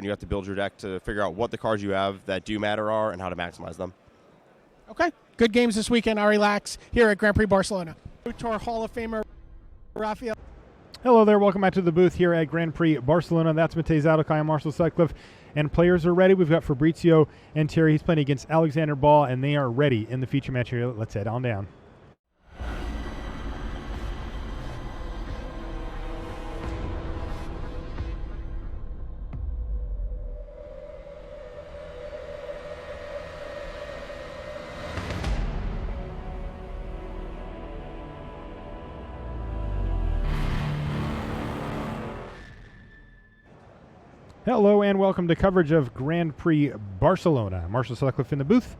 and you have to build your deck to figure out what the cards you have that do matter are and how to maximize them. Okay, good games this weekend. Ari Lax here at Grand Prix Barcelona. Tour Hall of Famer Rafael. Hello there, welcome back to the booth here at Grand Prix Barcelona. That's Matej Zadelkai and Marshall Sutcliffe, and players are ready. We've got Fabrizio and Terry. He's playing against Alexander Ball, and they are ready in the feature match here. Let's head on down. Hello and welcome to coverage of Grand Prix Barcelona. Marshall Sutcliffe in the booth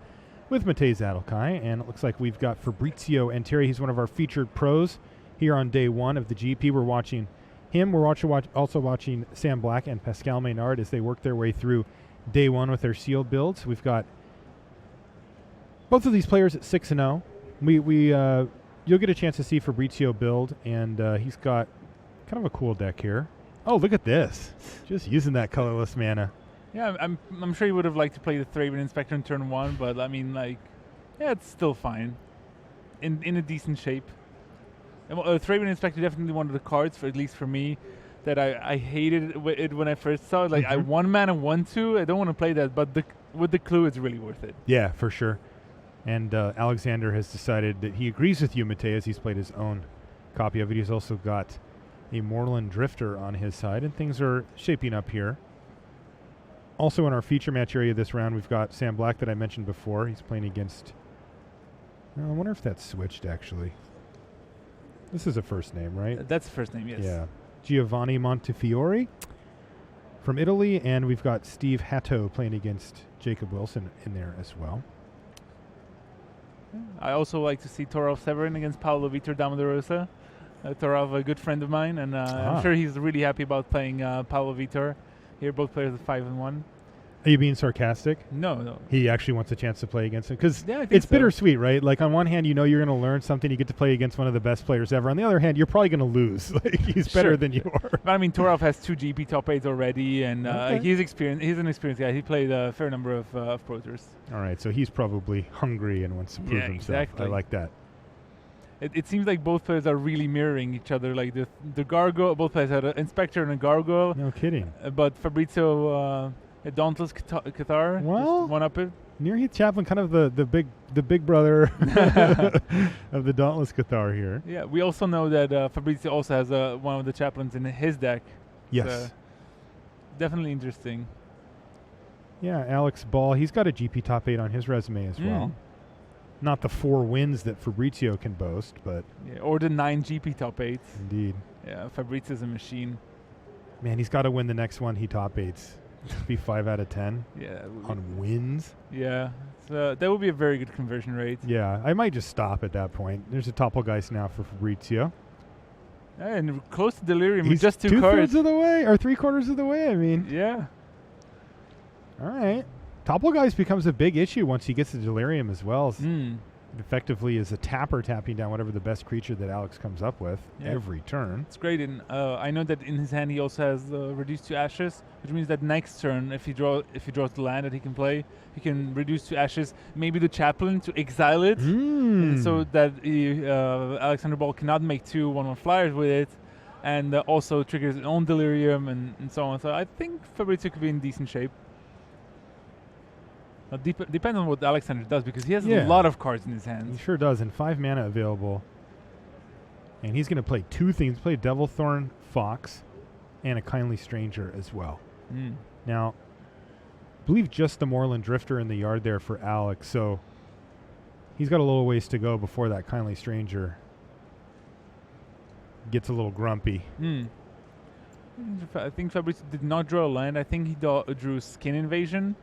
with Matej Zadelkai, and it looks like we've got Fabrizio and Terry. He's one of our featured pros here on day one of the GP. We're watching him. We're also watching Sam Black and Pascal Maynard as they work their way through day one with their sealed builds. We've got both of these players at 6-0. You'll get a chance to see Fabrizio build, and he's got kind of a cool deck here. Oh, look at this. Just using that colorless mana. Yeah, I'm sure he would have liked to play the Thraben Inspector in turn one, but I mean, like, yeah, it's still fine. In a decent shape. Thraben Inspector definitely one of the cards, at least for me, that I hated it when I first saw it. Like, I 1 mana, 1/2. I don't want to play that, but with the clue, it's really worth it. Yeah, for sure. And Alexander has decided that he agrees with you, Matej, as he's played his own copy of it. He's also got a Moreland Drifter on his side, and things are shaping up here. Also in our feature match area this round, we've got Sam Black that I mentioned before. He's playing against... I wonder if that's switched, actually. This is a first name, right? That's the first name, yes. Yeah. Giovanni Montefiore from Italy, and we've got Steve Hatto playing against Jacob Wilson in there as well. I also like to see Toralf Severin against Paulo Vitor Damarosa. Toralf, a good friend of mine, and I'm sure he's really happy about playing Paulo Vitor. Here, both players are 5-1. Are you being sarcastic? No. He actually wants a chance to play against him because yeah, it's bittersweet, right? Like on one hand, you know you're going to learn something. You get to play against one of the best players ever. On the other hand, you're probably going to lose. Like he's better than you are. But I mean, Toralf has 2 GP top 8s already, and he's an experienced guy. He played a fair number of Pro Tours. All right, so he's probably hungry and wants to prove himself. Exactly. I like that. It seems like both players are really mirroring each other. Like the Gargoyle, both players had an Inspector and a Gargoyle. No kidding. But Fabrizio, a Dauntless Cathar. Well, one up it. Nearheath Chaplain, kind of the big brother of the Dauntless Cathar here. Yeah, we also know that Fabrizio also has one of the chaplains in his deck. Yes. So definitely interesting. Yeah, Alex Ball, he's got a GP top 8 on his resume as well. Not the 4 wins that Fabrizio can boast, but... Yeah, or the 9 GP top 8s. Indeed. Yeah, Fabrizio's a machine. Man, he's got to win the next one he top 8s. Be 5 out of 10 on wins. Yeah, so that would be a very good conversion rate. Yeah, I might just stop at that point. There's a Toppelgeist now for Fabrizio. And close to Delirium He's with just 2 cards. 2/3 of the way, or 3/4 of the way, I mean. Yeah. All right. Toppelgeist becomes a big issue once he gets to Delirium as well. Effectively is a tapper tapping down whatever the best creature that Alex comes up with every turn. It's great. And I know that in his hand he also has reduced to ashes, which means that next turn, if he draws the land that he can play, he can reduce to ashes. Maybe the chaplain to exile it, and so that Alexander Ball cannot make 2 1/1 flyers with it, and also triggers his own Delirium and so on. So I think Fabrizio could be in decent shape. Depends on what Alexander does, because he has a lot of cards in his hands. He sure does, and 5 mana available. And he's going to play 2 things. Play Devilthorn Fox and a Kindly Stranger as well. Now, I believe just the Moreland Drifter in the yard there for Alex, so he's got a little ways to go before that Kindly Stranger gets a little grumpy. I think Fabrizio did not draw a land. I think he drew Skin Invasion.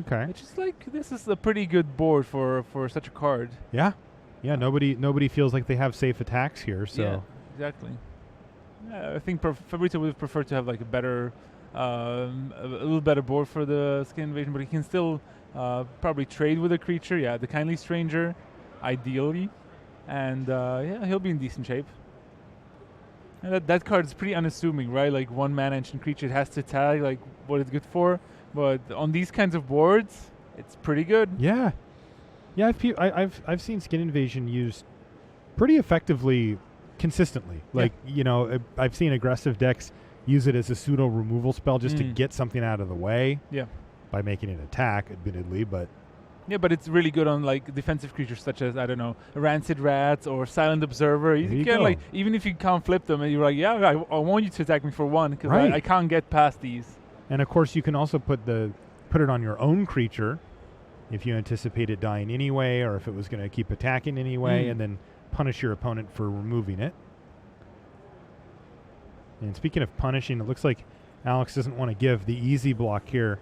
Okay. Which is like, this is a pretty good board for such a card. Yeah. Yeah, nobody feels like they have safe attacks here, so. Yeah, exactly. I think Fabrizio would prefer to have like a better, a little better board for the Skin Invasion, but he can still probably trade with a creature. Yeah, the Kindly Stranger, ideally. And yeah, he'll be in decent shape. And that card is pretty unassuming, right? Like 1 mana ancient creature, it has to tag like what it's good for. But on these kinds of boards, it's pretty good. Yeah. Yeah, I've seen Skin Invasion used pretty effectively consistently. Like, I've seen aggressive decks use it as a pseudo removal spell just to get something out of the way. Yeah. By making it attack, admittedly, but yeah, but it's really good on like defensive creatures such as, I don't know, Rancid Rats or Silent Observer. You can like, even if you can't flip them and you're like, yeah, I want you to attack me for 1 because I can't get past these. And of course you can also put it on your own creature if you anticipate it dying anyway, or if it was going to keep attacking anyway, and then punish your opponent for removing it. And speaking of punishing, it looks like Alex doesn't want to give the easy block here.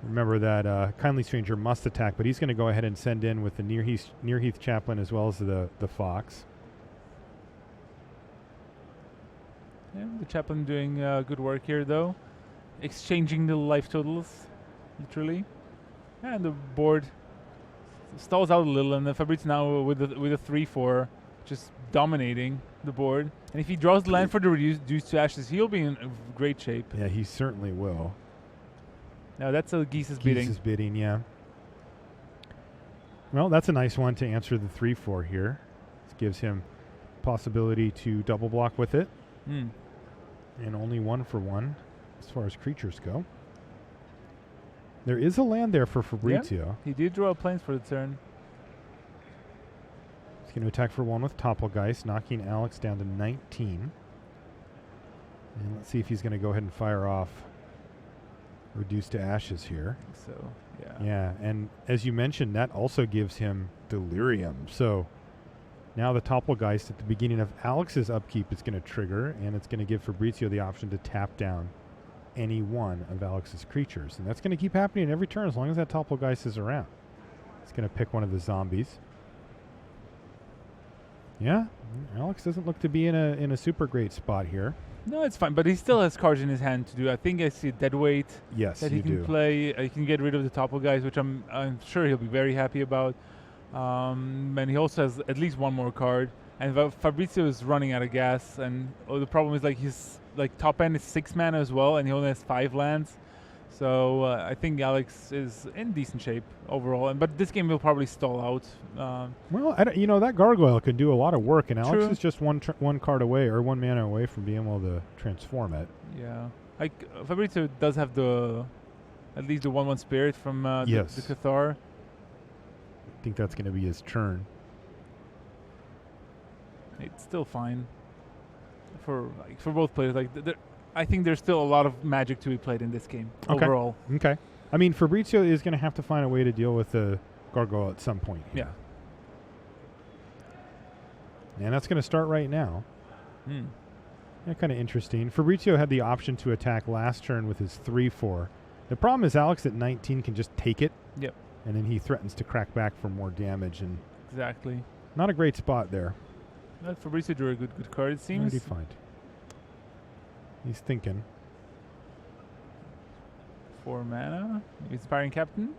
Remember that Kindly Stranger must attack, but he's going to go ahead and send in with the Nearheath Chaplain as well as the Fox. Yeah, the Chaplain doing good work here, though. Exchanging the life totals, literally. And the board stalls out a little, and then Fabrizio now with a 3/4, just dominating the board. And if he draws the land for the reduced to ashes, he'll be in great shape. Yeah, he certainly will. No, that's a Geese's Bidding. Geese's Bidding, yeah. Well, that's a nice one to answer the 3/4 here. This gives him possibility to double block with it. And only 1 for 1 as far as creatures go. There is a land there for Fabrizio. Yeah, he did draw a Plains for the turn. He's going to attack for 1 with Topplegeist, knocking Alex down to 19. And let's see if he's going to go ahead and fire off Reduced to Ashes here. So, yeah. Yeah, and as you mentioned, that also gives him Delirium. So now the Topplegeist at the beginning of Alex's upkeep is going to trigger, and it's going to give Fabrizio the option to tap down any one of Alex's creatures. And that's going to keep happening every turn as long as that Topplegeist is around. It's going to pick one of the zombies. Yeah, Alex doesn't look to be in a super great spot here. No, it's fine, but he still has cards in his hand to do. I think I see Deadweight. Yes, that he can play. He can get rid of the Topplegeist, which I'm sure he'll be very happy about. And he also has at least 1 more card. And Fabrizio is running out of gas, and the problem is like his top end is 6 mana as well, and he only has 5 lands. So I think Alex is in decent shape overall. But this game will probably stall out. Well, that Gargoyle can do a lot of work, and Alex True. is just one card away, or 1 mana away from being able to transform it. Yeah, Fabrizio does have at least the 1/1 spirit from the Cathar. I think that's going to be his turn. It's still fine for both players. I think there's still a lot of magic to be played in this game overall. Okay. I mean, Fabrizio is going to have to find a way to deal with the Gargoyle at some point here. Yeah. And that's going to start right now. Yeah, kind of interesting. Fabrizio had the option to attack last turn with his 3/4. The problem is Alex at 19 can just take it. Yep. And then he threatens to crack back for more damage. And exactly. Not a great spot there. Fabrizio drew a good card, it seems. What did he find? He's thinking. 4 mana. Inspiring Captain.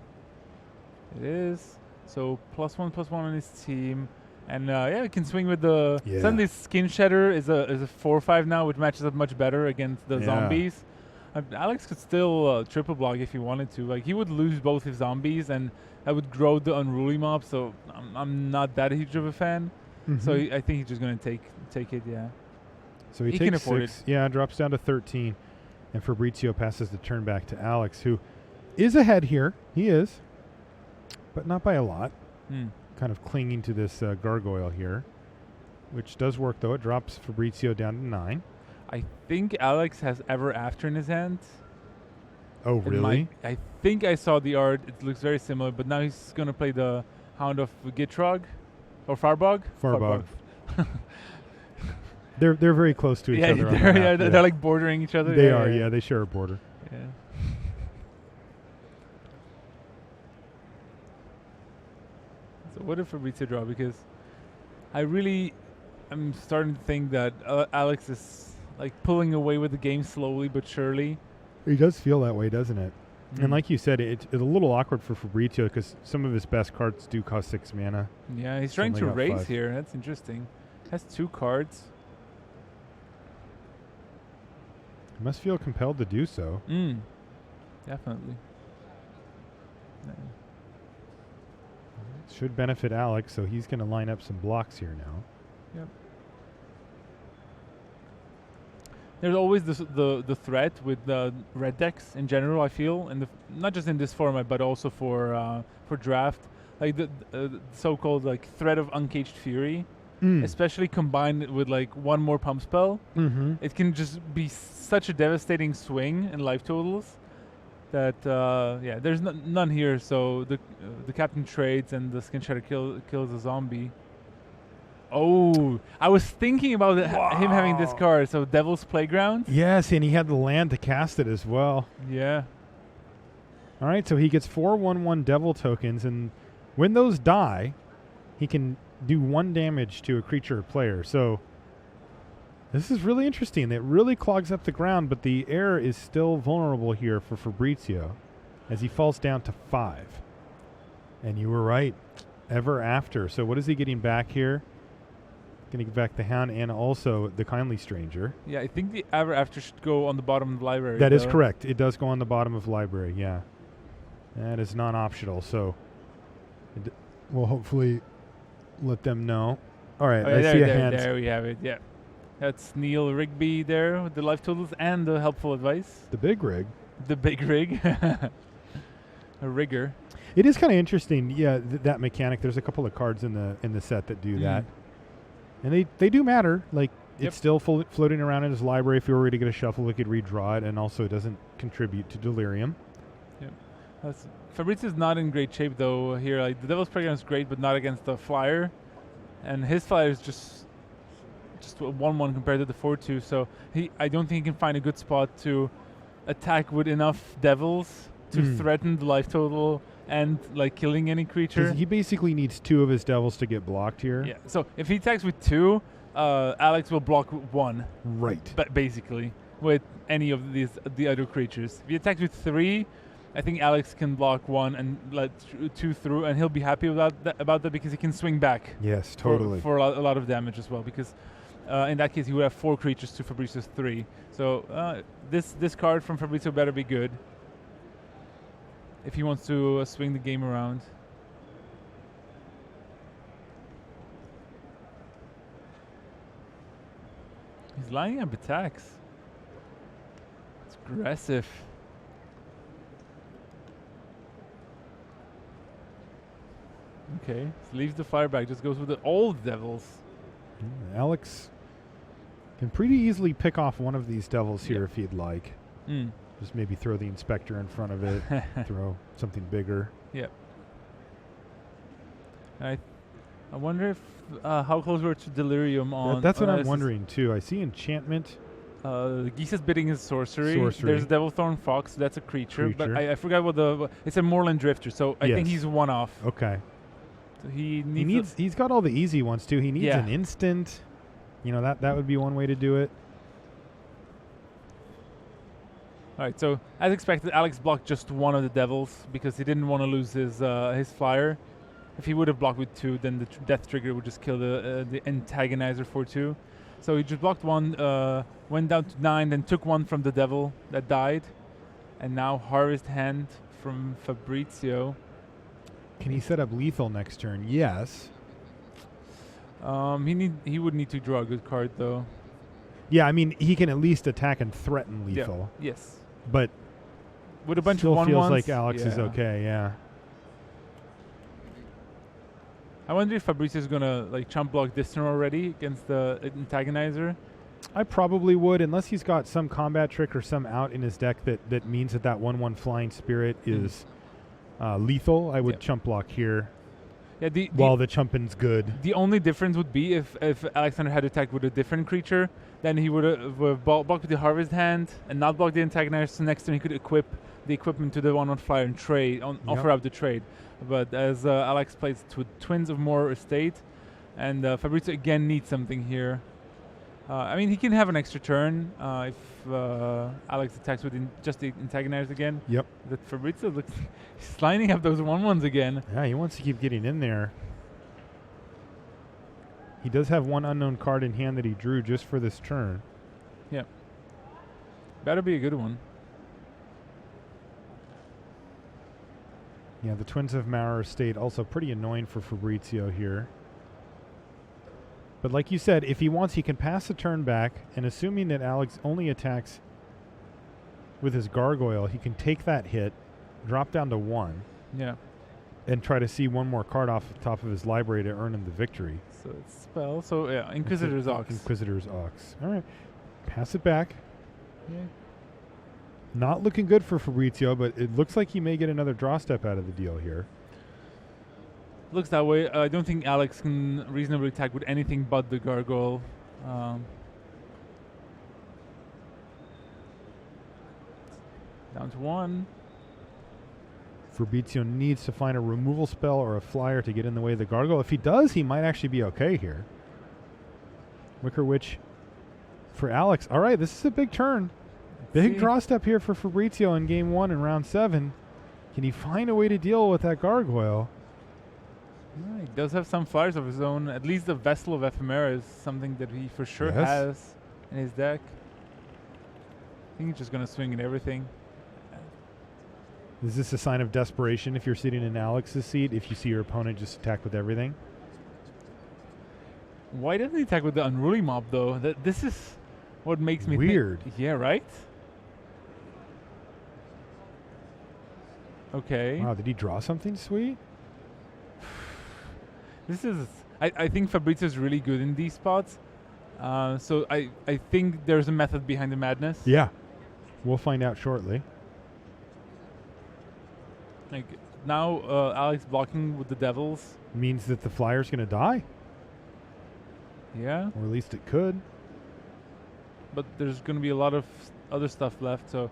It is. So +1/+1 on his team. And he can swing with the... Yeah. Suddenly Skin Shatter is a 4/5 now, which matches up much better against the zombies. Alex could still triple block if he wanted to. Like, he would lose both his zombies, and that would grow the Unruly mob, so I'm not that huge of a fan. So I think he's just going to take it, yeah. So he can takes afford 6. Yeah, drops down to 13. And Fabrizio passes the turn back to Alex, who is ahead here. He is. But not by a lot. Kind of clinging to this Gargoyle here. Which does work, though. It drops Fabrizio down to 9. I think Alex has Ever After in his hand. Oh, really? I think I saw the art. It looks very similar, but now he's going to play the Hound of Gitrog. Or Farbog? Farbog. They're very close to each other. They're like bordering each other. They are, yeah. They share a border. Yeah. So what did Fabrizio draw? Because I'm starting to think that Alex is like pulling away with the game slowly but surely. He does feel that way, doesn't it? And like you said, it's a little awkward for Fabrizio because some of his best cards do cost 6 mana. Yeah, he's trying to raise here. That's interesting. Has 2 cards. He must feel compelled to do so. Definitely. Should benefit Alex, so he's going to line up some blocks here now. Yep. There's always the threat with the red decks in general. I feel, and not just in this format, but also for draft, like the so-called like threat of Uncaged Fury, especially combined with like one more pump spell. It can just be such a devastating swing in life totals that there's none here. So the captain trades and the Skin Shatter kills a zombie. Oh, I was thinking about him having this card. So Devil's Playground. Yes, and he had the land to cast it as well. Yeah. All right, so he gets 4/1/1 Devil tokens, and when those die, he can do 1 damage to a creature or player. So this is really interesting. It really clogs up the ground, but the air is still vulnerable here for Fabrizio as he falls down to 5. And you were right. Ever After. So what is he getting back here? Going to get back the Hound and also the Kindly Stranger. Yeah, I think the Ever After should go on the bottom of the library. That is correct. It does go on the bottom of the library, yeah. That is non-optional, so we'll hopefully let them know. All right, I see a hand. There we have it, yeah. That's Neil Rigby there with the life totals and the helpful advice. The big rig. The big rig. A rigger. It is kind of interesting, yeah, that mechanic. There's a couple of cards in the set that do that. And they do matter. Like, it's still floating around in his library. If you were to get a shuffle, we could redraw it, and also it doesn't contribute to Delirium. Yep. Fabrizio's not in great shape, though, here. Like, the Devil's Playground is great, but not against the Flyer. And his Flyer is just a 1/1 compared to the 4/2, so I don't think he can find a good spot to attack with enough Devils to threaten the life total and like killing any creature. He basically needs 2 of his Devils to get blocked here. Yeah. So if he attacks with 2, Alex will block with 1. Right. But basically, with any of the other creatures. If he attacks with 3, I think Alex can block 1 and let 2 through, and he'll be happy about that because he can swing back. Yes, totally. For a lot of damage as well, because in that case he would have 4 creatures to Fabrizio's 3. So this card from Fabrizio better be good if he wants to swing the game around. He's lining up attacks. It's aggressive. Okay, so leaves the fire back, just goes with the old Devils. Alex can pretty easily pick off one of these Devils here if he'd like. Just maybe throw the Inspector in front of it, throw something bigger. Yep. I wonder if how close we're to Delirium on. That's what I'm wondering too. I see Enchantment. Geese's Bidding is sorcery. There's a Devilthorn Fox. That's a creature. But I forgot what it's a Moorland Drifter. So I think he's 1 off. Okay. So he's got all the easy ones too. He needs an instant. You know, that would be one way to do it. All right, so as expected, Alex blocked just 1 of the Devils because he didn't want to lose his Flyer. If he would have blocked with 2, then the Death Trigger would just kill the Antagonizer for 2. So he just blocked 1, went down to 9, then took 1 from the Devil that died, and now Harvest Hand from Fabrizio. Can he set up lethal next turn? Yes. He would need to draw a good card though. Yeah, I mean he can at least attack and threaten lethal. Yeah. Yes. But with a bunch still of 1/1s, feels like Alex is okay. Yeah. I wonder if Fabrizio is gonna like chump block this turn already against the Antagonizer. I probably would, unless he's got some combat trick or some out in his deck that means that 1/1 Flying Spirit is lethal. I would chump block here. Yeah, while the chumping's good. The only difference would be if Alexander had attacked with a different creature, then he would have blocked with the Harvest Hand and not block the Antagonizer. So next turn he could equip the equipment to the 1/1 Flyer and trade offer up the trade. But as Alex plays Twins of More Estate, and Fabrizio again needs something here. I mean, he can have an extra turn if Alex attacks with just the Antagonizers again. Yep. But Fabrizio looks he's lining up those 1/1s again. Yeah, he wants to keep getting in there. He does have 1 unknown card in hand that he drew just for this turn. Yep. Better be a good one. Yeah, the Twins of Maurer State also pretty annoying for Fabrizio here. But like you said, if he wants, he can pass the turn back, and assuming that Alex only attacks with his gargoyle, he can take that hit, drop down to 1, Yeah. and try to see one more card off the top of his library to earn him the victory. So it's spell. So yeah, Inquisitor's Ox. Inquisitor's Ox. All right. Pass it back. Yeah. Not looking good for Fabrizio, but it looks like he may get another draw step out of the deal here. Looks that way. I don't think Alex can reasonably attack with anything but the gargoyle. Down to 1. Fabrizio needs to find a removal spell or a flyer to get in the way of the gargoyle. If he does, he might actually be okay here. Wicker Witch for Alex. All right, this is a big turn. Big draw step here for Fabrizio in game 1 in round 7. Can he find a way to deal with that gargoyle? Yeah, he does have some flyers of his own. At least the Vessel of Ephemera is something that he for sure has in his deck. I think he's just going to swing at everything. Is this a sign of desperation if you're sitting in Alex's seat, if you see your opponent just attack with everything? Why doesn't he attack with the Unruly Mob, though? This is what makes me weird. Yeah, right? Okay. Wow, did he draw something sweet? This is... I think Fabrizio is really good in these spots. So I think there's a method behind the madness. Yeah. We'll find out shortly. Like, now Alex blocking with the Devils. Means that the flyer's going to die. Yeah. Or at least it could. But there's going to be a lot of other stuff left, so...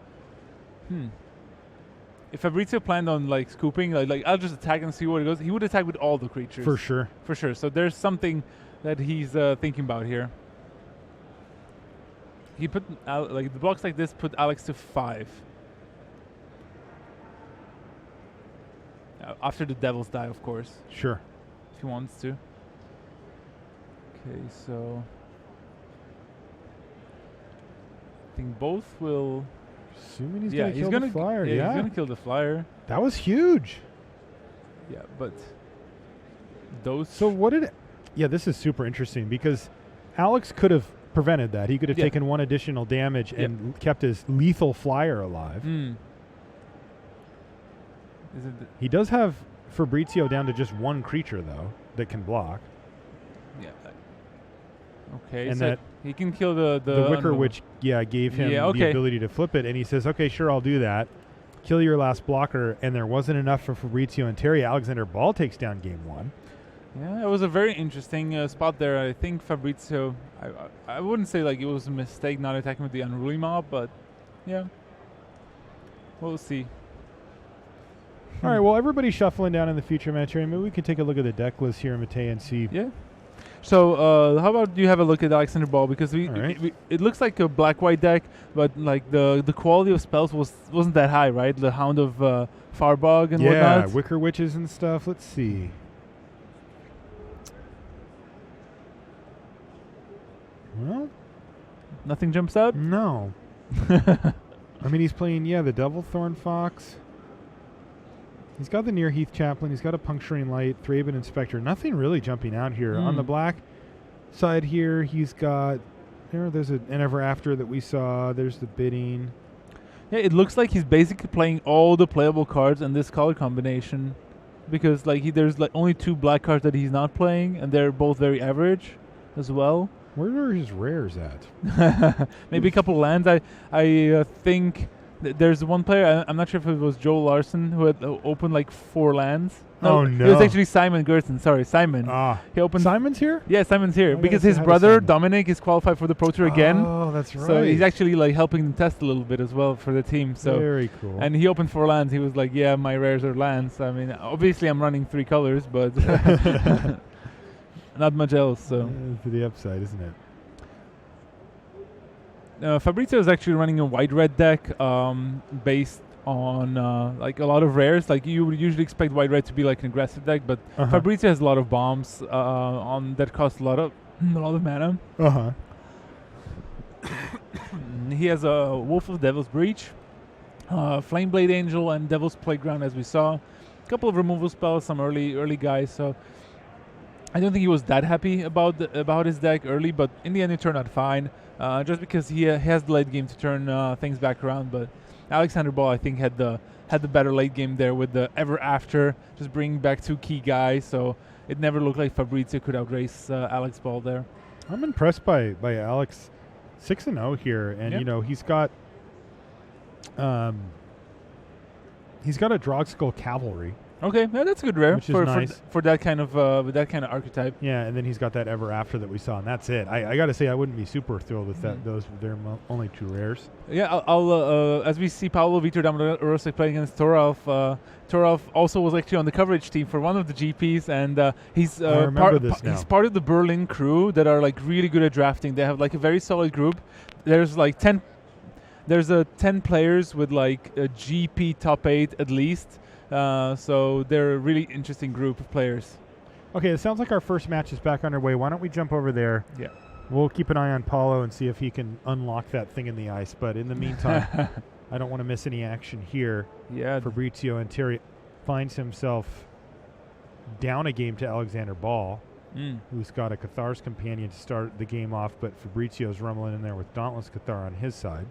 If Fabrizio planned on, like, scooping, like I'll just attack and see where it goes, he would attack with all the creatures. For sure. For sure. So there's something that he's thinking about here. He put, the blocks like this put Alex to 5. After the Devils die, of course. Sure. If he wants to. Okay, so... I think both will... Assuming he's going to kill the flyer. Yeah, he's going to kill the flyer. That was huge. Yeah, but... Those... So what did... Yeah, this is super interesting because Alex could have prevented that. He could have taken 1 additional damage and kept his lethal flyer alive. He does have Fabrizio down to just 1 creature, though, that can block. Yeah. Okay, and so that he can kill the Wicker Witch, gave him the ability to flip it, and he says, okay, sure, I'll do that. Kill your last blocker, and there wasn't enough for Fabrizio and Terry. Alexander Ball takes down game 1. Yeah, it was a very interesting spot there. I think Fabrizio, I wouldn't say like it was a mistake not attacking with the Unruly Mob, but yeah, we'll see. All right, well, everybody's shuffling down in the feature match area. Maybe we can take a look at the deck list here, Matej, and see. Yeah. So how about you have a look at Alexander Ball, because it looks like a black-white deck, but like the quality of spells wasn't that high, right? The Hound of Farbog and whatnot. Yeah, Wicker Witches and stuff. Let's see. Well, nothing jumps out? No. I mean, he's playing, the Devilthorn Fox. He's got the Near Heath Chaplain. He's got a Puncturing Light, Thraben Inspector. Nothing really jumping out here. On the black side here, he's got... There's an Ever After that we saw. There's the Bidding. Yeah, it looks like he's basically playing all the playable cards in this color combination, because like there's like only 2 black cards that he's not playing, and they're both very average as well. Where are his rares at? Maybe a couple lands. I think there's one player, I'm not sure if it was Joe Larson, who had opened like 4 lands. No, It was actually Simon Gerson. Sorry, Simon. He opened. Simon's here? Yeah, Simon's here because his brother Dominic is qualified for the Pro Tour again. Oh, that's right. So he's actually like helping them test a little bit as well for the team. So very cool. And he opened 4 lands. He was like, "Yeah, my rares are lands." I mean, obviously I'm running 3 colors, but not much else. So to the upside, isn't it? Fabrizio is actually running a white-red deck based on like a lot of rares. Like you would usually expect white-red to be like an aggressive deck, but Fabrizio has a lot of bombs on that cost a lot of mana. he has a Wolf of Devil's Breach, Flameblade Angel, and Devil's Playground, as we saw. A couple of removal spells, some early guys. So I don't think he was that happy about his deck early, but in the end it turned out fine. Just because he has the late game to turn things back around. But Alexander Ball, I think, had the better late game there with the Ever After, just bringing back 2 key guys. So it never looked like Fabrizio could outrace Alex Ball there. I'm impressed by Alex, 6-0 here, and he's got a Drogskull Cavalry. Okay, yeah, that's good rare Which is nice. for that kind of with that kind of archetype. Yeah, and then he's got that Ever After that we saw, and that's it. I got to say, I wouldn't be super thrilled with that. Those they're only 2 rares. Yeah, I'll as we see Paulo Vitor Damrosek playing against Toralf. Toralf also was actually on the coverage team for one of the GPs, and he's he's part of the Berlin crew that are like really good at drafting. They have like a very solid group. There's like 10 players with like a GP top 8 at least. So they're a really interesting group of players. Okay, it sounds like our first match is back underway. Why don't we jump over there? Yeah. We'll keep an eye on Paulo and see if he can unlock that thing in the ice. But in the meantime, I don't want to miss any action here. Yeah. Fabrizio Anteri finds himself down a game to Alexander Ball, who's got a Cathar's Companion to start the game off, but Fabrizio's rumbling in there with Dauntless Cathar on his side.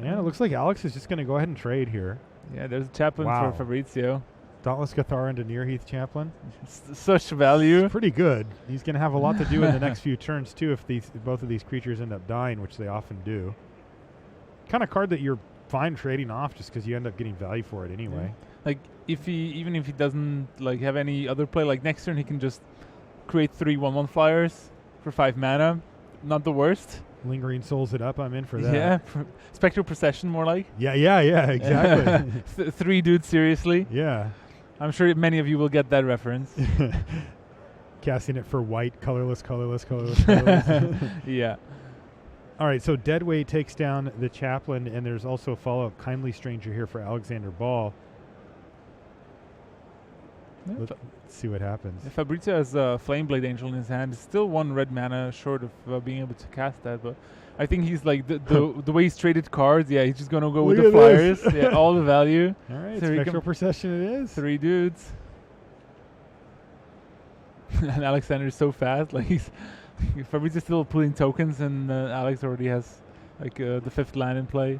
Yeah, it looks like Alex is just going to go ahead and trade here. Yeah, there's a chaplain for Fabrizio. Dauntless Cathar into Nearheath Chaplain. Such value. It's pretty good. He's going to have a lot to do in the next few turns, too, if both of these creatures end up dying, which they often do. Kind of card that you're fine trading off just because you end up getting value for it anyway. Yeah. Like, even if he doesn't like have any other play, like next turn he can just create 3 1/1 flyers for 5 mana. Not the worst. Lingering Souls it up. I'm in for that. Yeah, Spectral Procession more like. Yeah, exactly. 3 dudes, seriously. Yeah. I'm sure many of you will get that reference. Casting it for white, colorless. Yeah. All right, so Deadweight takes down the Chaplain, and there's also a follow-up Kindly Stranger here for Alexander Ball. Yeah, Let's see what happens. If Fabrizio has a Flameblade Angel in his hand, it's still 1 red mana short of being able to cast that. But I think he's like the way he's traded cards. Yeah, he's just gonna go with the flyers. Yeah, all the value. All right, Spectral Procession it is. 3 dudes. And Alexander's so fast. Like Fabrizio's still pulling tokens, and Alex already has like the 5th land in play.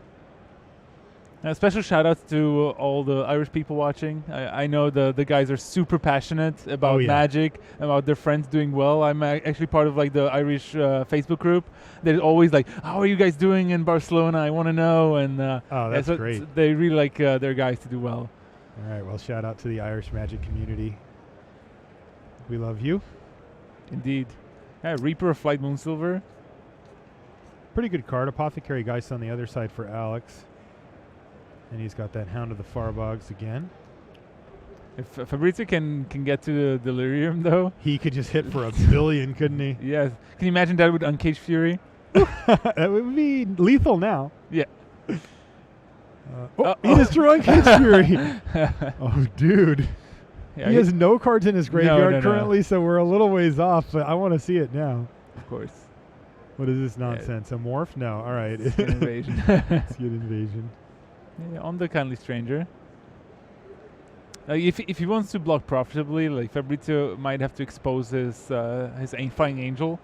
Special shout outs to all the Irish people watching. I know the guys are super passionate about Magic, about their friends doing well. I'm actually part of like the Irish Facebook group. They're always like, how are you guys doing in Barcelona? I want to know. And that's great. They really like their guys to do well. All right, well, shout out to the Irish Magic community. We love you. Indeed. Yeah, Reaper of Flight Moonsilver. Pretty good card. Apothecary Geist on the other side for Alex. And he's got that Hound of the Farbogs again. If Fabrizio can get to the Delirium, though, he could just hit for a billion, couldn't he? Yes. Can you imagine that with Uncaged Fury? That would be lethal now. Yeah. He just drew Uncaged Fury. Oh, dude. Yeah, he has no cards in his graveyard currently, so we're a little ways off, but I want to see it now. Of course. What is this nonsense? A morph? No. All right. Skin Invasion. Skin Invasion. Yeah, on the Kindly Stranger. If he wants to block profitably, like Fabrizio might have to expose his Flying Angel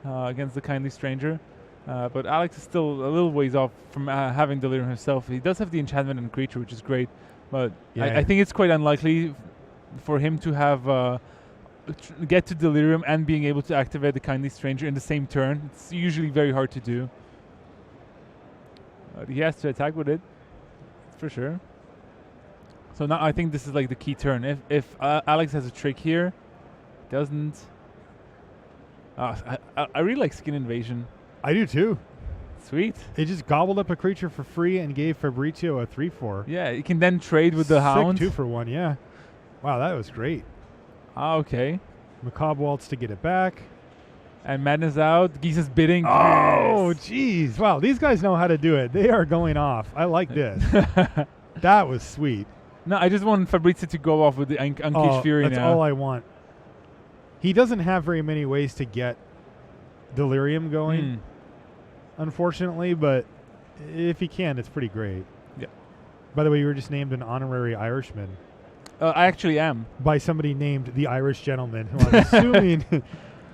against the Kindly Stranger. But Alex is still a little ways off from having Delirium himself. He does have the enchantment and creature, which is great. But I think it's quite unlikely for him to have get to Delirium and being able to activate the Kindly Stranger in the same turn. It's usually very hard to do. He has to attack with it. For sure. So now I think this is like the key turn. If Alex has a trick here, doesn't. I really like Skin Invasion. I do too. Sweet. It just gobbled up a creature for free and gave Fabrizio a 3/4. Yeah, you can then trade with the Hound. 2 for 1. Yeah. Wow, that was great. Okay. Macabre Waltz to get it back. And Madness out. Gisa's bidding. Oh, jeez. Wow, these guys know how to do it. They are going off. I like this. That was sweet. No, I just want Fabrizio to go off with the Uncaged Fury that's all I want. He doesn't have very many ways to get Delirium going. unfortunately, but if he can, it's pretty great. Yeah. By the way, you were just named an honorary Irishman I actually am. by somebody named the Irish gentleman, who I'm assuming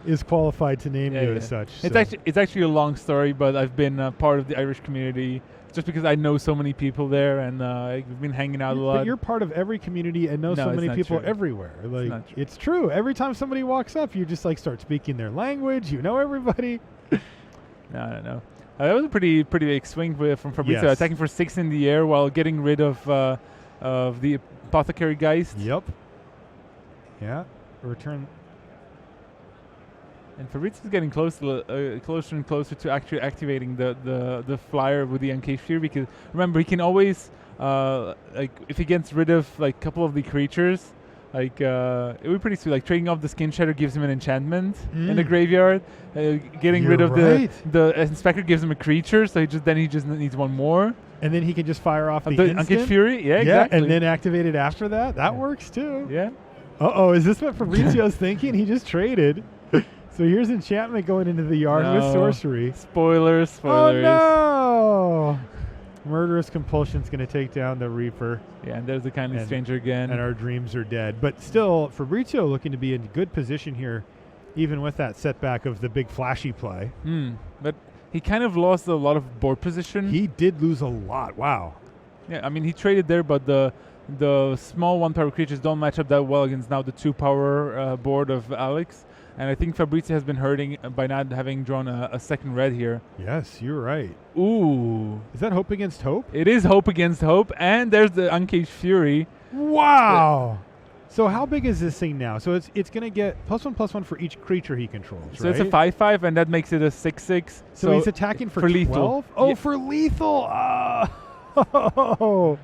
is qualified to name you as such. It's actually a long story, but I've been part of the Irish community just because I know so many people there, and we've been hanging out a lot. But you're part of every community and know No, so it's many not people true. everywhere. Like not true. it's true. Every time somebody walks up, you just like start speaking their language. You know everybody. No. That was a pretty big swing from Fabrizio, Yes. attacking for 6 in the air while getting rid of the Apothecary Geist. Yep. Yeah. Return. And Fabrizio's getting closer and closer to actually activating the flyer with the Uncaged Fury, because remember, he can always like if he gets rid of like a couple of the creatures, like it would be pretty sweet. Like trading off the Skin Shatter gives him an enchantment in the graveyard. Getting rid You're of right. the Inspector gives him a creature, so he just needs one more. And then he can just fire off the Uncaged instant. Fury, yeah, exactly. And then activate it after that. That works too. Yeah. Uh-oh, is this what Fabrizio's thinking? He just traded. So here's enchantment going into the yard with No. sorcery. Spoilers. Oh no! Murderous Compulsion's going to take down the Reaper, Yeah, and there's the Kindly And- Stranger again. and our dreams are dead. But still, Fabrizio looking to be in good position here, even with that setback of the big flashy play. But he kind of lost a lot of board position. He did lose a lot. Wow. Yeah, I mean, he traded there, but the small 1-power creatures don't match up that well against now the 2-power board of Alex. And I think Fabrizio has been hurting by not having drawn a second red here. Yes, you're right. Ooh. Is that hope against hope? It is hope against hope, and there's the Uncaged Fury. Wow. So how big is this thing now? So it's going to get +1/+1 for each creature he controls, So right? it's a 5/5, and that makes it a 6/6. So he's attacking for 12? lethal. Oh, Yeah. for lethal. Oh.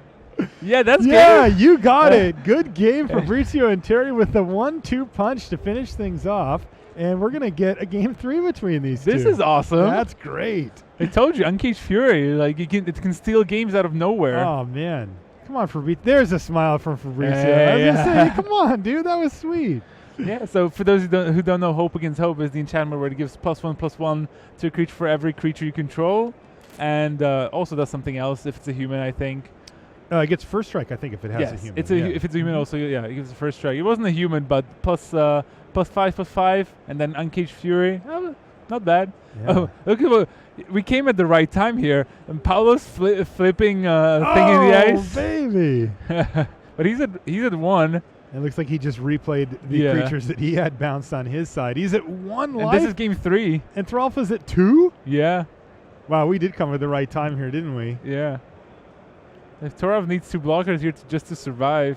Yeah, that's Yeah, good. you got it. Good game, Fabrizio and Terry, with the 1-2 punch to finish things off. And we're going to get a game 3 between these two. This is awesome. That's great. I told you, Uncaged Fury, like it can steal games out of nowhere. Oh, man. Come on, Fabrizio. There's a smile from Fabrizio. Hey, I was just yeah. saying, come on, dude. That was sweet. Yeah, so for those who don't know, Hope Against Hope is the enchantment where it gives +1/+1 to a creature for every creature you control. And also does something else if it's a human, I think. It gets first strike, I think, if it has a Yes, human. if it's a human also, yeah, it gives a first strike. It wasn't a human, but +5/+5, and then Uncaged Fury. Not bad. Yeah. Oh, look at what we came at the right time here. And Paulo's flipping thing in the ice. Baby. But he's at 1. It looks like he just replayed the creatures that he had bounced on his side. He's at 1 And life. this is game 3. And Thralfa's at 2? Yeah, Wow, we did come at the right time here, didn't we? yeah. If Torov needs 2 blockers here just to survive.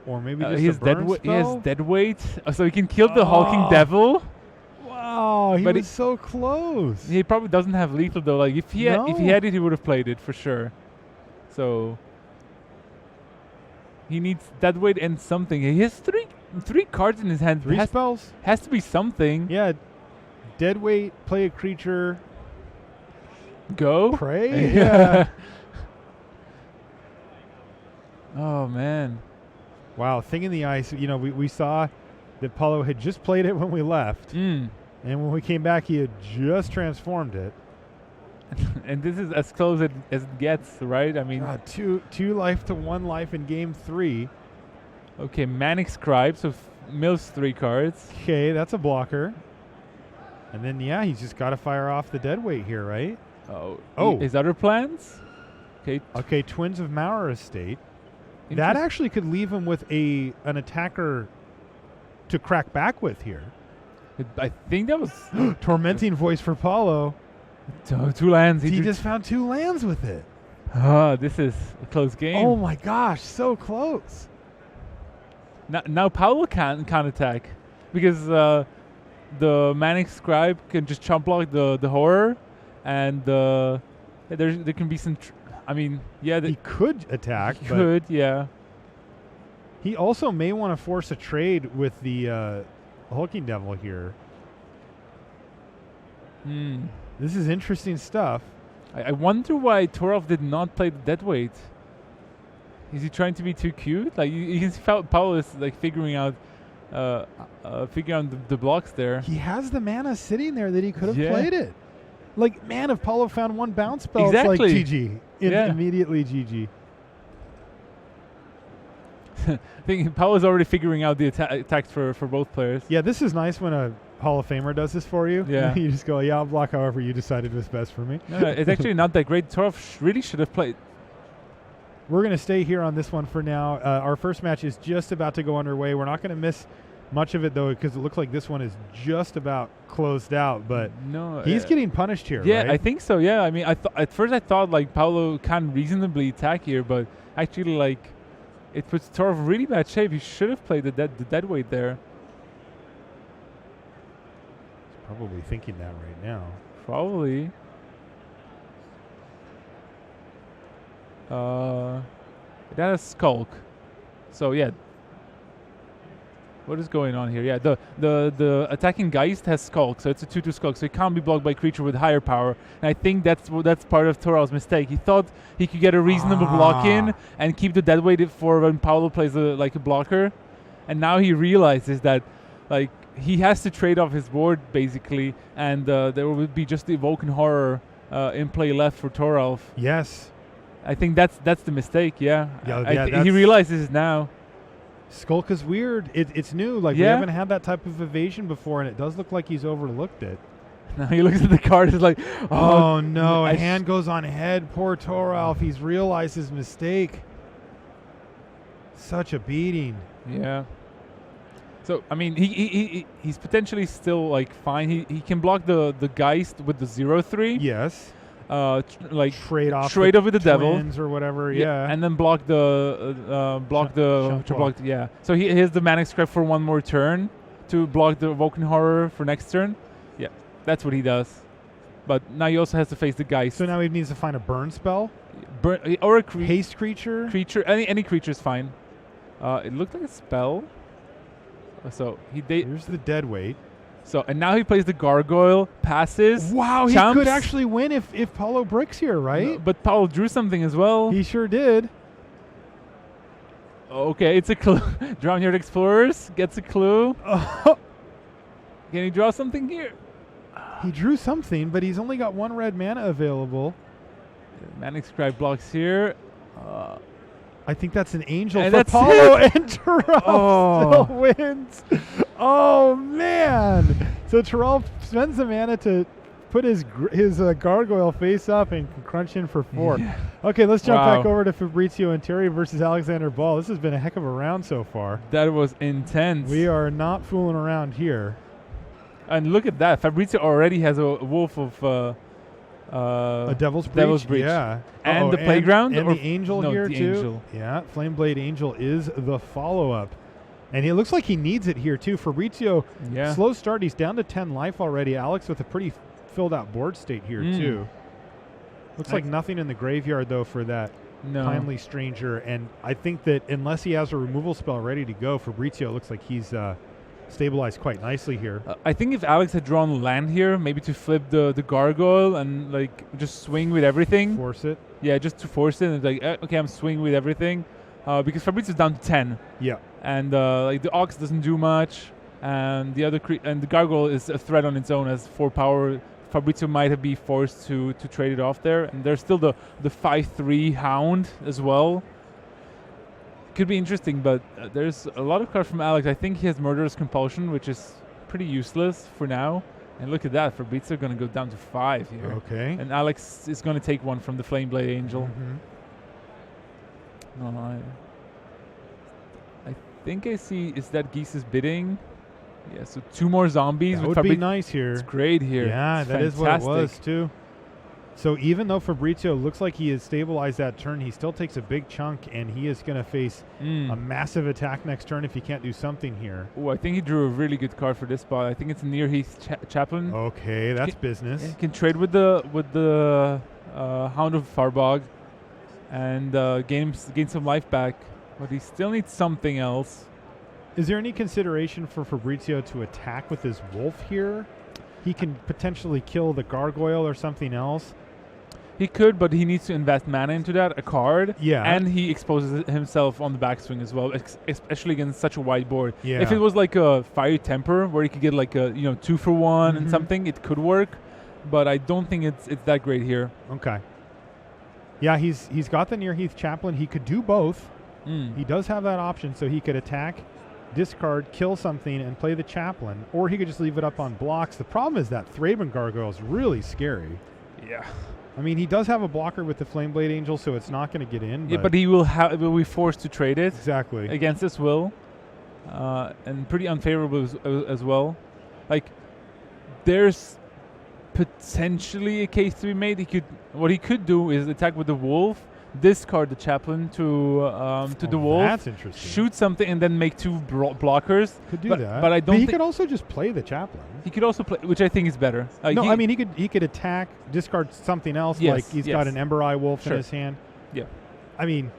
Or maybe He just has a burn he has spell? dead weight, so he can kill the Hulking Devil. Wow, he But was so close. He probably doesn't have lethal though. Like if he No. had it, he would have played it for sure. So he needs dead weight and something. He has three cards in his hand. 3 spells? Has to be something. Yeah. Deadweight, play a creature, Go. pray? Yeah. Oh man. Wow, thing in the ice. You know, we saw that Paulo had just played it when we left. And when we came back, he had just transformed it. And this is as close as it gets, right? I mean, God, two life to 1 life in game 3. okay, Manic Scribe, so mills 3 cards. Okay, that's a blocker. And then, yeah, he's just got to fire off the deadweight here, right? Oh. His other plans? Okay. Okay, Twins of Mauer Estate. That Interest- actually could leave him with an attacker to crack back with here. I think that was Tormenting Voice for Paulo. 2 lands. He just found 2 lands with it. This is a close game. Oh my gosh, so close. Now Paulo can't attack because the Manic Scribe can just chump block the horror, and there can be some. He could attack. He but could, yeah. He also may want to force a trade with the Hulking Devil here. This is interesting stuff. I wonder why Torov did not play the deadweight. Is he trying to be too cute? Like you can see Paulo is like figuring out figure out the blocks there. He has the mana sitting there that he could have Yeah. played it. Like, man, if Paulo found one bounce spell, Exactly. it's like GG. Yeah. Immediately GG. I think Paulo's already figuring out the attacks for both players. Yeah, this is nice when a Hall of Famer does this for you. Yeah. You just go, yeah, I'll block however you decided was best for me. No, it's actually not that great. Torov really should have played. We're going to stay here on this one for now. Our first match is just about to go underway. We're not going to miss much of it, though, because it looks like this one is just about closed out. But No, he's getting punished here, yeah, right? I think so. Yeah, I mean, at first I thought like Paulo can reasonably attack here, but actually like it puts Torov in really bad shape. He should have played the dead weight there. He's probably thinking that right now. Probably. That is Skulk. So yeah. What is going on here? Yeah, the attacking Geist has Skulk, so it's a 2/2 Skulk, so it can't be blocked by a creature with higher power. And I think that's part of Torov's mistake. He thought he could get a reasonable block in and keep the dead weight for when Paulo plays like a blocker. And now he realizes that like he has to trade off his board basically, and there would be just the Evoking Horror in play left for Torov. Yes. I think that's the mistake. Yeah, Yeah, he realizes it now. Skulk is weird. It's new. Like, we Yeah. haven't had that type of evasion before, and it does look like he's overlooked it. Now he looks at the card. He's like, Oh, no. I A hand goes on head. Poor Toralf. He's realized his mistake. Such a beating. Yeah. So I mean, he's potentially still like fine. He can block the Geist with the 0/3. Yes. Like Trade off with the devil twins or whatever. Yeah. and then block the Shunt to block. block. Yeah. So he has the Manic Scribe for one more turn to block the Evoking Horror for next turn. Yeah, that's what he does. But now he also has to face the Geist. So now he needs to find a burn spell. Or a Haste creature. Any creature is fine. It looked like a spell. So Here's the dead weight. So and now he plays the Gargoyle, passes. Wow, he jumps. could actually win if Paulo bricks here, right? But Paulo drew something as well. He sure did. Okay, it's a clue. Drowned Explorers gets a clue. Can he draw something here? He drew something, but he's only got one red mana available. Manic Scribe blocks here. I think that's an angel And for that's Paulo, it. and Terrell Oh. still wins. Oh, man. So Terrell spends the mana to put his gargoyle face up and can crunch in for 4. Yeah. Okay, let's jump Wow. back over to Fabrizio and Terry versus Alexander Ball. This has been a heck of a round so far. That was intense. We are not fooling around here. And look at that. Fabrizio already has a wolf of A Devil's Breach? Devil's Breach. Yeah. And Uh-oh, the Playground? And or the Angel no, here, the too. Angel. Yeah, Flameblade Angel is the follow-up. And it looks like he needs it here, too. Fabrizio, Yeah. slow start. He's down to 10 life already. Alex with a pretty filled-out board state here, too. Looks like nothing in the graveyard, though, for that No. Timely Stranger. And I think that unless he has a removal spell ready to go, Fabrizio looks like he's stabilized quite nicely here. I think if Alex had drawn land here, maybe to flip the Gargoyle and like just swing with everything. Force it. Yeah, just to force it. And like, okay, I'm swinging with everything. Because Fabrizio's down to 10. Yeah. And like the Ox doesn't do much. And the other and the Gargoyle is a threat on its own, has 4 power. Fabrizio might be forced to trade it off there. And there's still the 5/3 Hound as well. Could be interesting, but there's a lot of cards from Alex. I think he has Murderous Compulsion, which is pretty useless for now. And look at that, Fabrizio going to go down to 5 here. Okay. And Alex is going to take one from the Flameblade Angel. Mm-hmm. No, I think I see, is that Geese's bidding? Yeah, so 2 more zombies. That with would be Fabrizio. nice here. It's great here. Yeah, It's that is what it was, fantastic. too. So even though Fabrizio looks like he has stabilized that turn, he still takes a big chunk, and he is going to face a massive attack next turn if he can't do something here. Oh, I think he drew a really good card for this spot. I think it's Near Heath Chaplain. Okay, that's business. He can trade with the Hound of Farbog and gain some life back, but he still needs something else. Is there any consideration for Fabrizio to attack with his wolf here? He can potentially kill the gargoyle or something else. He could, but he needs to invest mana into that, a card. Yeah. And he exposes himself on the backswing as well, especially against such a wide board. Yeah. If it was like a Fiery Temper, where he could get like a 2-for-1 and something, it could work. But I don't think it's that great here. Okay. Yeah, he's got the Near Heath Chaplain. He could do both. He does have that option, so he could attack, discard, kill something, and play the Chaplain, or he could just leave it up on blocks. The problem is that Thraben Gargoyle is really scary. Yeah. I mean, he does have a blocker with the Flameblade Angel, so it's not going to get in. Yeah, but he will be forced to trade it Exactly. against his will, and pretty unfavorable as well. Like, there's potentially a case to be made. What he could do is attack with the Wolf, discard the Chaplain to the Wolf. That's interesting. Shoot something and then make 2 blockers. Could do that. But I don't. He could also just play the Chaplain. He could also play, which I think is better. No, I mean he could attack, discard something else. Yes, like he's got an Ember Eye Wolf in his hand. Yeah. I mean,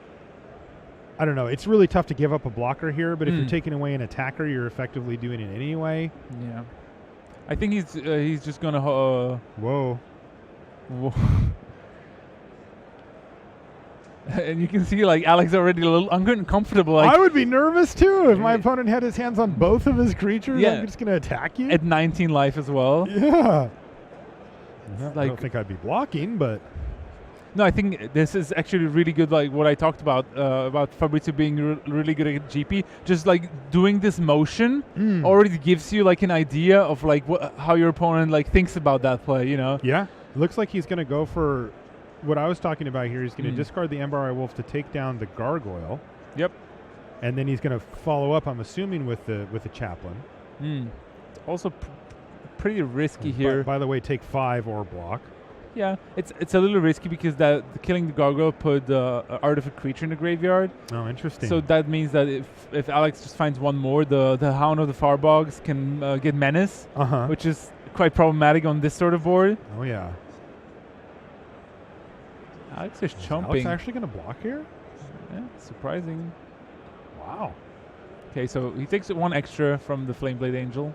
I don't know. It's really tough to give up a blocker here, but if you're taking away an attacker, you're effectively doing it anyway. Yeah. I think he's just gonna. Whoa. And you can see like Alex already a little uncomfortable. Like, I would be nervous too if my opponent had his hands on both of his creatures. Yeah. I'm just going to attack you. at 19 life as well. Yeah. I Like, don't think I'd be blocking, but no, I think this is actually really good. Like what I talked about Fabrizio being really good at GP. Just like doing this motion already gives you like an idea of like how your opponent like thinks about that play. You know? yeah, looks like he's going to go for what I was talking about here. He's going to discard the Ember Eye Wolf to take down the Gargoyle. Yep. And then he's going to follow up, I'm assuming, with the Chaplain. Also pretty risky here. By the way, take 5 or block. Yeah, it's a little risky because that killing the Gargoyle put an artifact creature in the graveyard. Oh, interesting. So that means that if Alex just finds one more, the Hound of the Farbogs can get Menace, which is quite problematic on this sort of board. Oh, yeah. Alex is Is chomping. Alex actually going to block here? Yeah, surprising. Wow. Okay, so he takes 1 extra from the Flameblade Angel.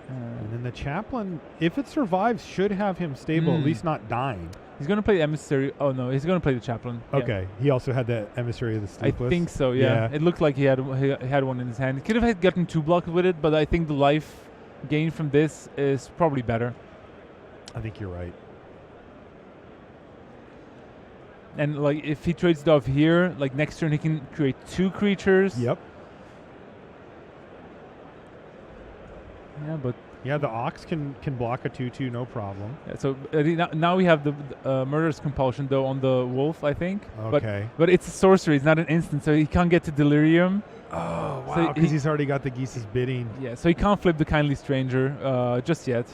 And then the Chaplain, if it survives, should have him stable, at least not dying. He's going to play Emissary. Oh, no, he's going to play the Chaplain. Okay, he also had the Emissary of the Sleepless. I think so, yeah. It looked like he had one in his hand. He could have gotten 2 blocks with it, but I think the life gain from this is probably better. I think you're right. And like if he trades it off here, like next turn he can create 2 creatures. Yep. Yeah, but yeah, the Ox can block a 2/2, no problem. Yeah, so now we have the Murderous Compulsion though on the Wolf, I think. Okay. But it's a sorcery; it's not an instant, so he can't get to Delirium. Oh wow! So Because he's already got the Geese's Bidding. Yeah, so he can't flip the Kindly Stranger just yet.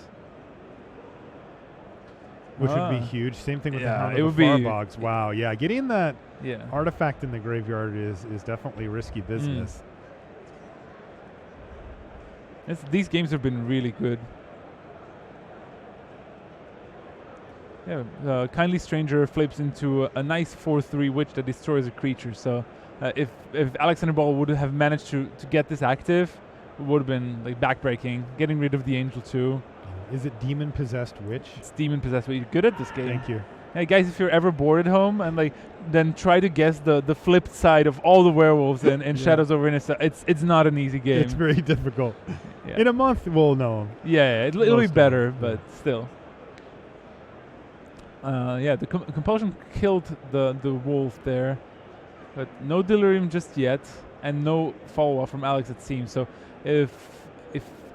Which would be huge. Same thing with the Hound it of would the be Farbogs. Wow, yeah, getting that Yeah. artifact in the graveyard is definitely risky business. These games have been really good. Yeah, Kindly Stranger flips into a nice 4/3 witch that destroys a creature. So if Alexander Ball would have managed to get this active, it would have been like backbreaking. Getting rid of the Angel too. Is it Demon Possessed Witch? It's Demon Possessed, but you're good at this game. Thank you. Hey guys, if you're ever bored at home and like, then try to guess the flipped side of all the werewolves in Shadows over Innocence. It's not an easy game. It's very difficult. Yeah. In a month, we'll know. Yeah, it'll be Most better, of but still. Yeah, the compulsion killed the wolf there, but no Delirium just yet, and no follow-up from Alex it seems. So if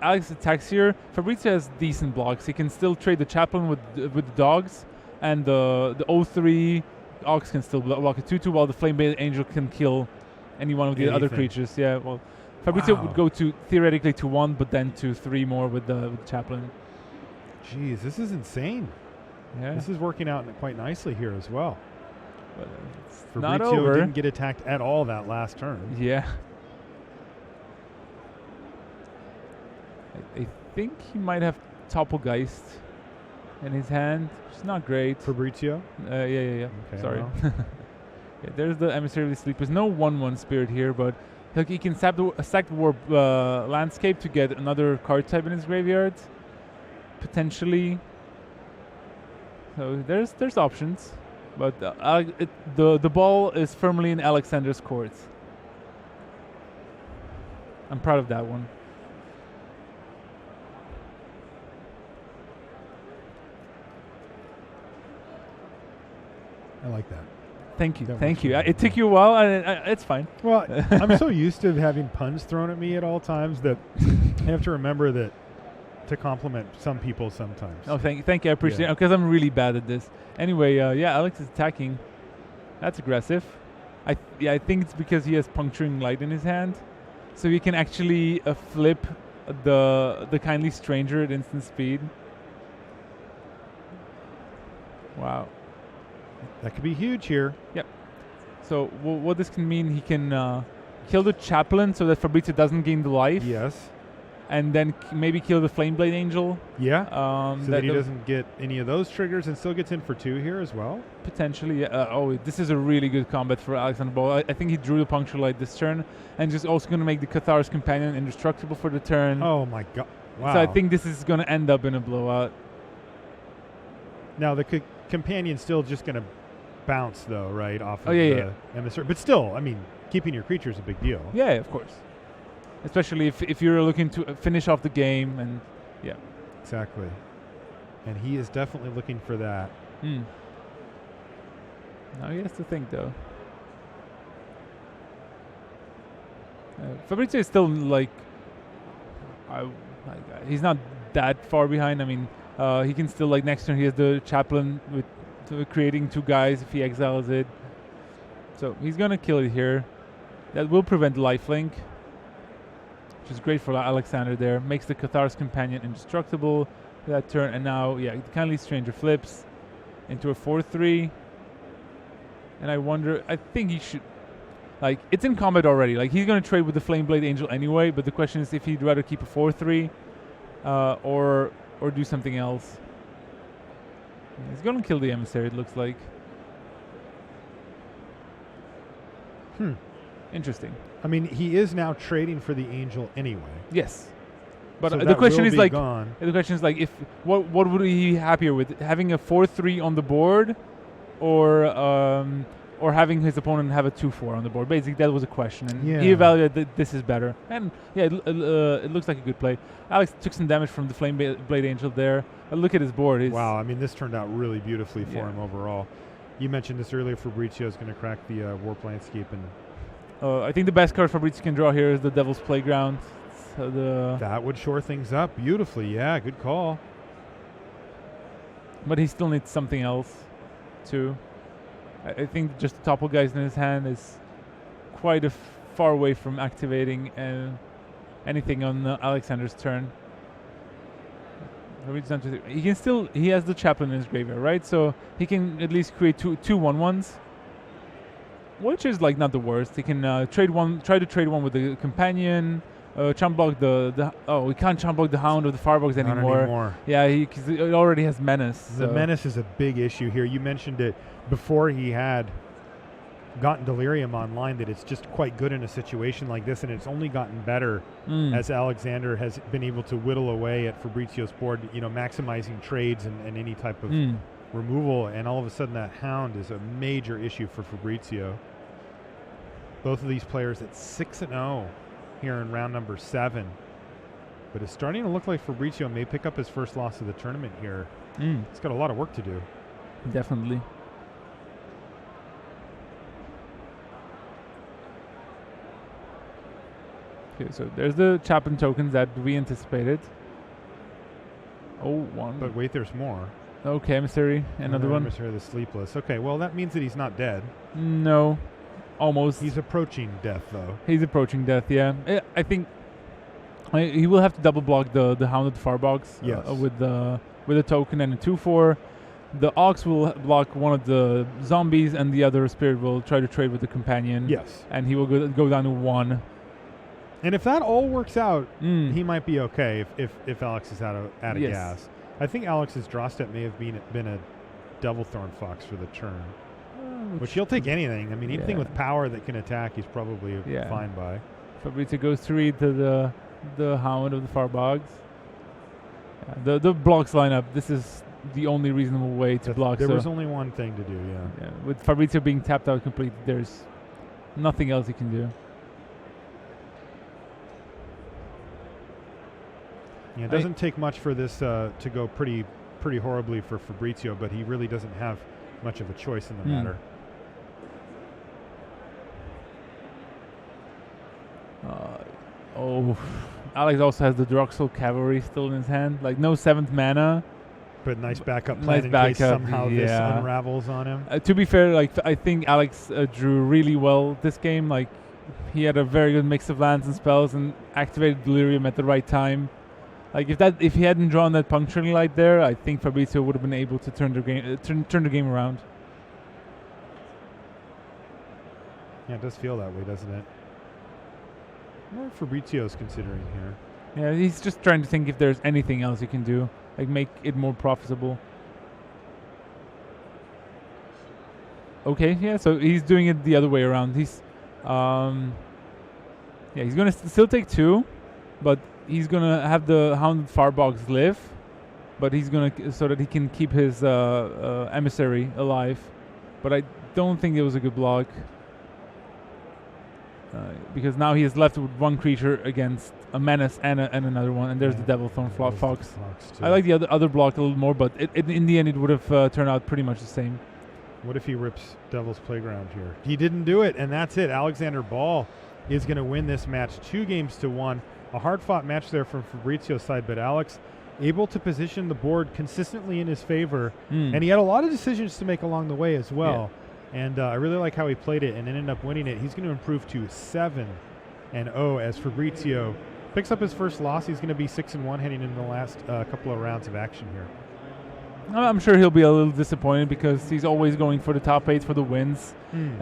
Alex attacks here, Fabrizio has decent blocks. He can still trade the Chaplain with the dogs, and the 0/3 Ox can still block a 2/2, while the Flameblade Angel can kill any one of the other creatures. Yeah, well, Fabrizio would go to theoretically to 1, but then to 3 more with the Chaplain. Jeez, this is insane. Yeah, This is working out quite nicely here as well. but it's Fabrizio not over. didn't get attacked at all that last turn. Yeah. I think he might have Toppelgeist in his hand. It's not great. Fabrizio? Yeah. Okay, Sorry. well. Yeah, there's the Emissary of the Sleepers. No 1/1 spirit here, but like he can sack the Warp Landscape to get another card type in his graveyard. Potentially. So there's options, but the ball is firmly in Alexander's court. I'm proud of that one. I like that. Thank you, That thank works you. for me. It took you a while, and it's fine. Well, I'm so used to having puns thrown at me at all times that I have to remember that to compliment some people sometimes. Oh, thank you. I appreciate it because I'm really bad at this. Anyway, yeah, Alex is attacking. That's aggressive. I think it's because he has puncturing light in his hand, so he can actually flip the kindly stranger at instant speed. Wow. That could be huge here. Yep. So what this can mean, he can kill the chaplain so that Fabrizio doesn't gain the life. Yes. And then maybe kill the Flameblade Angel. Yeah. So that he the- doesn't get any of those triggers and still gets in for 2 here as well. Potentially. This is a really good combat for Alexander Ball. I think he drew the punctual light this turn, and just also going to make the Cathar's Companion indestructible for the turn. Oh my god! Wow. So I think this is going to end up in a blowout. Now the companion's still just going to bounce though, right off of yeah, the yeah. emissary. But still, I mean, keeping your creature is a big deal. Yeah, of course. Especially if you're looking to finish off the game, and yeah. Exactly. And he is definitely looking for that. Now he has to think though. Fabrizio is still he's not that far behind. I mean, he can still next turn he has the chaplain with creating 2 guys if he exiles it. So he's gonna kill it here. That will prevent lifelink, which is great for Alexander there. Makes the Cathar's Companion indestructible for that turn, and now the Kindly Stranger flips into a 4/3. And I think he should, it's in combat already. He's going to trade with the Flameblade Angel anyway, but the question is if he'd rather keep a 4/3 or do something else. He's going to kill the Emissary, it looks like. Interesting. I mean, he is now trading for the Angel anyway. Yes. But So the that question will is be gone. the question is if what would he be happier with, having a 4/3 on the board, or having his opponent have a 2/4 on the board? Basically, that was a question, and he Yeah. evaluated that this is better. And it looks like a good play. Alex took some damage from the Flame Blade Angel there. Look at his board. Wow, I mean, this turned out really beautifully for Yeah. him overall. You mentioned this earlier. Fabrizio is going to crack the Warp Landscape, and I think the best card Fabrizio can draw here is the Devil's Playground. So that would shore things up beautifully. Yeah, good call. but he still needs something else, too. I think just the topple guys in his hand is quite far away from activating anything on Alexander's turn. He has the chaplain in his graveyard, right? So he can at least create two 1/1s, which is not the worst. He can try to trade one with the companion, chump block we can't chump block the Hound of the Firebox Not anymore. anymore. Yeah, because it already has Menace. The so. Menace is a big issue here. You mentioned it before he had gotten Delirium online, that it's just quite good in a situation like this, and it's only gotten better as Alexander has been able to whittle away at Fabrizio's board, maximizing trades and any type of removal, and all of a sudden that Hound is a major issue for Fabrizio. Both of these players at 6-0 here in round number 7. But it's starting to look like Fabrizio may pick up his first loss of the tournament here. He's got a lot of work to do. Definitely. Okay, so there's the chaplain tokens that we anticipated. Oh, one. But wait, there's more. Okay, Emissary, another one. Emissary of the Sleepless. Okay, well, that means that he's not dead. No, almost. He's approaching death, though. He's approaching death, yeah. I think he will have to double block the Hound of the Firebox Yes. with a token and a 2/4. The Ox will block one of the zombies, and the other Spirit will try to trade with the Companion. Yes. And he will go down to 1. And if that all works out, Mm. he might be okay if Alex is out of Yes. gas. I think Alex's draw step may have been a double Thorn Fox for the turn. Which he'll take anything. I mean, anything Yeah. with power that can attack, he's probably Yeah. fine by. Fabrizio goes to read the Hound of the Firebox. The blocks lineup. This is the only reasonable way to block. There so was only one thing to do, yeah, with Fabrizio being tapped out completely, there's nothing else he can do. Yeah, it doesn't take much for this to go pretty horribly for Fabrizio, but he really doesn't have much of a choice in the matter. Alex also has the Droxel Cavalry still in his hand. Like, no 7th mana. But nice backup plan in case somehow this unravels on him. To be fair, like, I think Alex drew really well this game. Like, he had a very good mix of lands and spells and activated Delirium at the right time. Like, if he hadn't drawn that puncturing light there, I think Fabrizio would have been able to turn the game around. Yeah, it does feel that way, doesn't it? What Fabrizio's considering here. Yeah, he's just trying to think if there's anything else he can do, like make it more profitable. Okay, yeah, so he's doing it the other way around. He's he's gonna still take 2, but he's gonna have the Hounded Farbox live, but he's gonna so that he can keep his emissary alive. But I don't think it was a good block. Because now he is left with 1 creature against a menace and another one, and there's the Devil Thorn Fox. I like the other block a little more, but in the end it would have turned out pretty much the same. What if he rips Devil's Playground here? He didn't do it, and that's it. Alexander Ball is going to win this match 2-1. A hard-fought match there from Fabrizio's side, but Alex able to position the board consistently in his favor, and he had a lot of decisions to make along the way as well. Yeah. And I really like how he played it and ended up winning it. He's going to improve to 7-0 as Fabrizio picks up his first loss. He's going to be 6-1 heading into the last couple of rounds of action here. I'm sure he'll be a little disappointed because he's always going for the top 8 for the wins.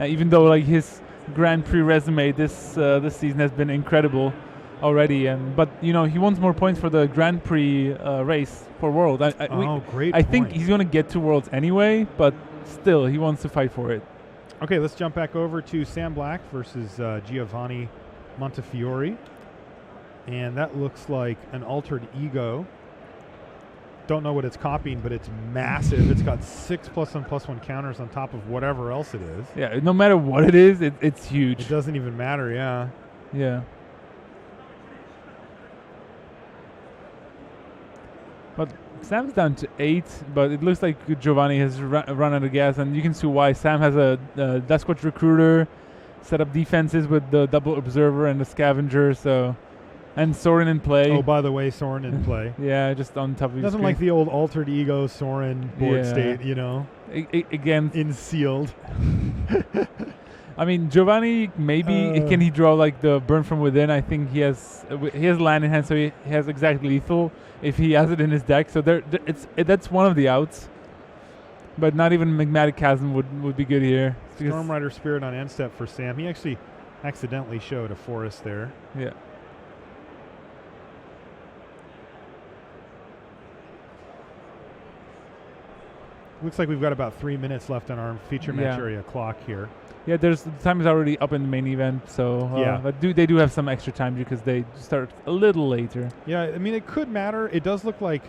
Even though like his Grand Prix resume this season has been incredible already, but he wants more points for the Grand Prix race for World. I think he's going to get to Worlds anyway, but still, he wants to fight for it. Okay, let's jump back over to Sam Black versus Giovanni Montefiore. And that looks like an Altered Ego. Don't know what it's copying, but it's massive. It's got 6 +1/+1 counters on top of whatever else it is. Yeah, no matter what it is, it's huge. It doesn't even matter, yeah. Yeah. But Sam's down to 8, but it looks like Giovanni has run out of gas, and you can see why. Sam has a Death Watch Recruiter, set up defenses with the Double Observer and the Scavenger, and Sorin in play. Oh, by the way, Sorin in play. Yeah, just on top of your Doesn't screen. like the old Altered Ego Sorin board state, Again. In sealed. I mean, Giovanni, maybe can he draw like the Burn from Within? I think he has land in hand, so he has exactly lethal if he has it in his deck. So that's one of the outs. But not even Magmatic Chasm would be good here. Stormrider Spirit on end step for Sam. He actually accidentally showed a forest there. Yeah. Looks like we've got about 3 minutes left on our feature match area clock here. Yeah, the time is already up in the main event, so but they do have some extra time because they start a little later. Yeah, I mean, it could matter. It does look like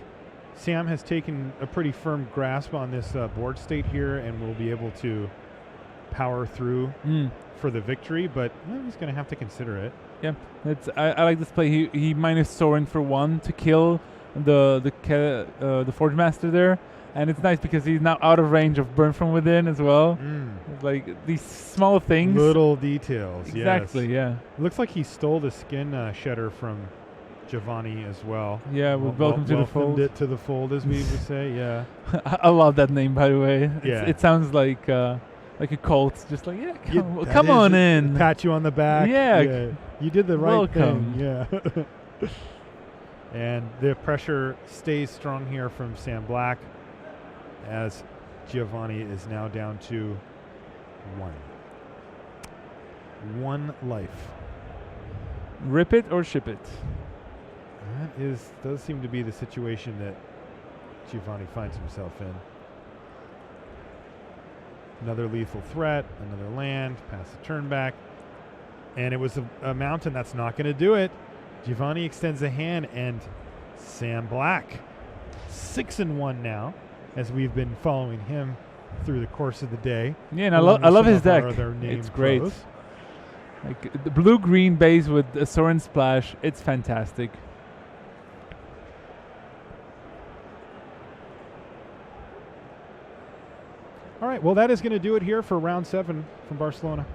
Sam has taken a pretty firm grasp on this board state here and will be able to power through for the victory, but he's going to have to consider it. Yeah, I like this play. He minus Sorin for 1 to kill the Forge Master there. And it's nice because he's now out of range of Burn from Within as well. Like these small things. Little details, exactly, yes. It looks like he stole the Skin Shedder from Giovanni as well. Yeah, welcome to the fold. Welcomed it to the fold, as we would say, yeah. I love that name, by the way. Yeah. It sounds like a cult. Just like, come on in. Pat you on the back. Yeah. You did the right Welcome. thing. Yeah. And the pressure stays strong here from Sam Black, as Giovanni is now down to 1 life. Rip it or ship it. That does seem to be the situation that Giovanni finds himself in. Another lethal threat, another land, pass the turn back. And it was a mountain that's not going to do it. Giovanni extends a hand, and Sam Black, 6-1 now. as we've been following him through the course of the day. Yeah, and I love his deck. It's It's great. Like the blue-green base with a Sorin Splash, it's fantastic. All right, well, that is going to do it here for round 7 from Barcelona.